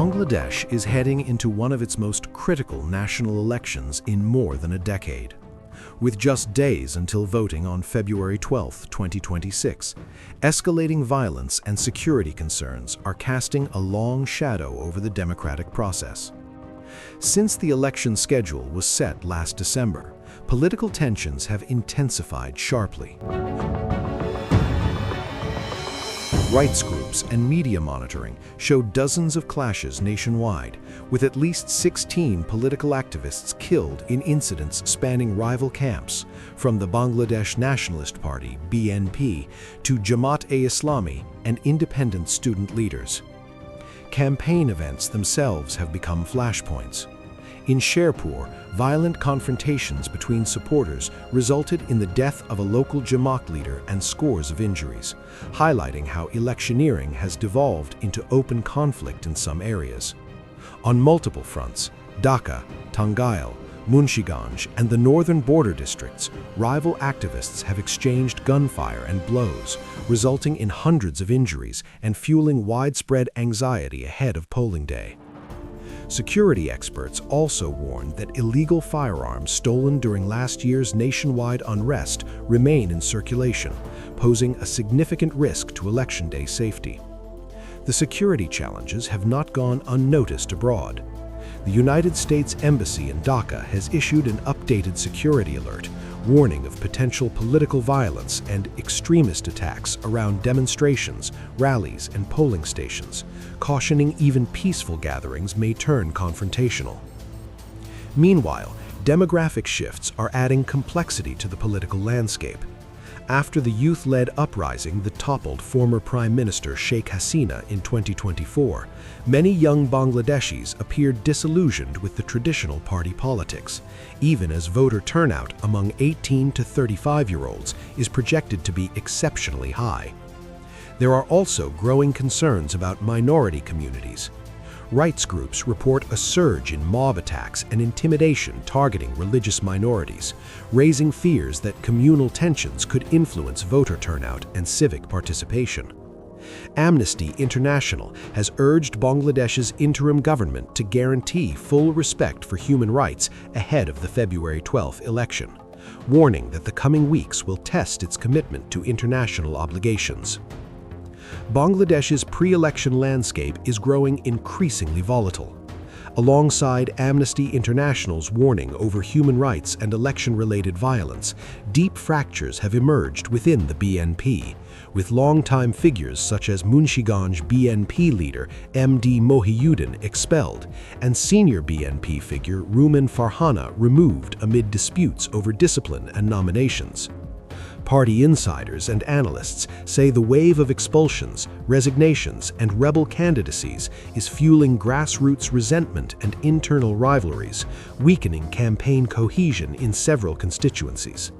Bangladesh is heading into one of its most critical national elections in more than a decade. With just days until voting on February 12, 2026, escalating violence and security concerns are casting a long shadow over the democratic process. Since the election schedule was set last December, political tensions have intensified sharply. Rights groups and media monitoring showed dozens of clashes nationwide, with at least 16 political activists killed in incidents spanning rival camps, from the Bangladesh Nationalist Party (BNP) to Jamaat-e-Islami and independent student leaders. Campaign events themselves have become flashpoints. In Sherpur, violent confrontations between supporters resulted in the death of a local Jamaat leader and scores of injuries, highlighting how electioneering has devolved into open conflict in some areas. On multiple fronts, Dhaka, Tangail, Munshiganj, and the northern border districts, rival activists have exchanged gunfire and blows, resulting in hundreds of injuries and fueling widespread anxiety ahead of polling day. Security experts also warned that illegal firearms stolen during last year's nationwide unrest remain in circulation, posing a significant risk to election day safety. The security challenges have not gone unnoticed abroad. The United States Embassy in Dhaka has issued an updated security alert, warning of potential political violence and extremist attacks around demonstrations, rallies, and polling stations, cautioning even peaceful gatherings may turn confrontational. Meanwhile, demographic shifts are adding complexity to the political landscape. After the youth-led uprising that toppled former Prime Minister Sheikh Hasina in 2024, many young Bangladeshis appeared disillusioned with the traditional party politics, even as voter turnout among 18 to 35-year-olds is projected to be exceptionally high. There are also growing concerns about minority communities. Rights groups report a surge in mob attacks and intimidation targeting religious minorities, raising fears that communal tensions could influence voter turnout and civic participation. Amnesty International has urged Bangladesh's interim government to guarantee full respect for human rights ahead of the February 12 election, warning that the coming weeks will test its commitment to international obligations. Bangladesh's pre-election landscape is growing increasingly volatile. Alongside Amnesty International's warning over human rights and election-related violence, deep fractures have emerged within the BNP, with longtime figures such as Munshiganj BNP leader MD Mohiuddin expelled and senior BNP figure Ruman Farhana removed amid disputes over discipline and nominations. Party insiders and analysts say the wave of expulsions, resignations, and rebel candidacies is fueling grassroots resentment and internal rivalries, weakening campaign cohesion in several constituencies.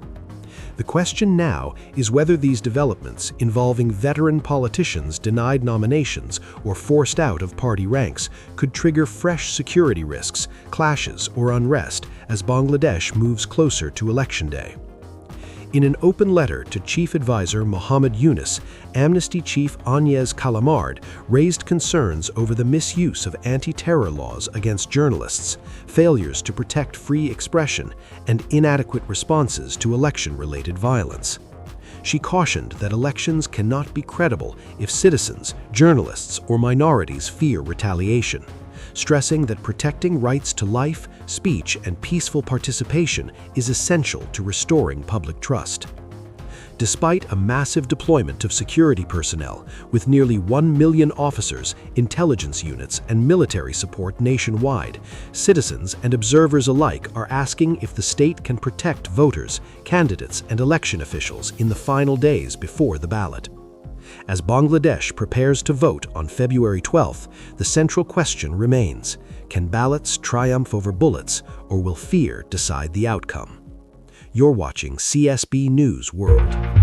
The question now is whether these developments involving veteran politicians denied nominations or forced out of party ranks could trigger fresh security risks, clashes, or unrest as Bangladesh moves closer to election day. In an open letter to Chief Advisor Mohammed Yunus, Amnesty Chief Agnes Kalamard raised concerns over the misuse of anti-terror laws against journalists, failures to protect free expression, and inadequate responses to election-related violence. She cautioned that elections cannot be credible if citizens, journalists, or minorities fear retaliation, stressing that protecting rights to life, speech, and peaceful participation is essential to restoring public trust. Despite a massive deployment of security personnel, with nearly 1 million officers, intelligence units, and military support nationwide, citizens and observers alike are asking if the state can protect voters, candidates, and election officials in the final days before the ballot. As Bangladesh prepares to vote on February 12th, the central question remains: can ballots triumph over bullets, or will fear decide the outcome? You're watching CSB News World.